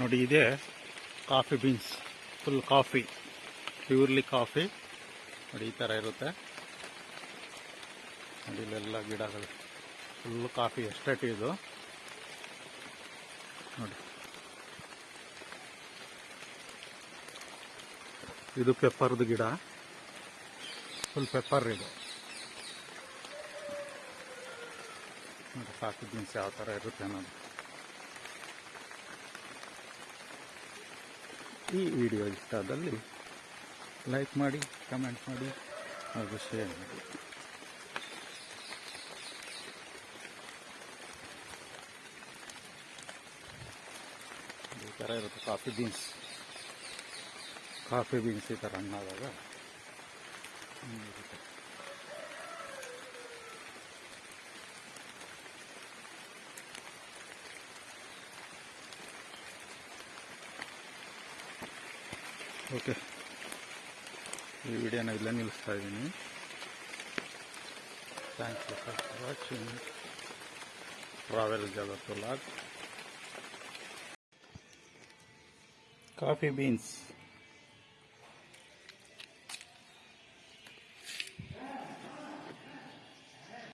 ನೋಡಿ, ಇದೆ coffee beans. Full coffee, purely coffee. ನೋಡಿ, ಈ ಥರ ಇರುತ್ತೆ. ನೋಡಿ, ಇಲ್ಲೆಲ್ಲ ಗಿಡಗಳು ಫುಲ್ ಕಾಫಿ ಎಸ್ಟೇಟ್ ಇದು. ನೋಡಿ, ಇದು ಪೆಪ್ಪರ್ದು ಗಿಡ. ಫುಲ್ ಪೆಪ್ಪರ್ ಇದು. ನೋಡಿ, ಕಾಫಿ ಬೀನ್ಸ್ ಯಾವ ಥರ ಇರುತ್ತೆ ಅನ್ನೋದು. ಈ ವಿಡಿಯೋ ಇಷ್ಟ ಆದಲ್ಲಿ ಲೈಕ್ ಮಾಡಿ, ಕಮೆಂಟ್ ಮಾಡಿ ಹಾಗೂ ಶೇರ್ ಮಾಡಿ. ಈ ಥರ ಇರುತ್ತೆ ಕಾಫಿ ಬೀನ್ಸ್ ಈ ಥರ ಹಣ್ಣಾದಾಗ ಇರುತ್ತೆ. ಓಕೆ, ಈ ವಿಡಿಯೋನ ಇಲ್ಲೇ ನಿಲ್ಲಿಸ್ತಾ ಇದ್ದೀನಿ. Thank you for watching travel ಜಗತ್ತು ಲಾಗ್. Coffee beans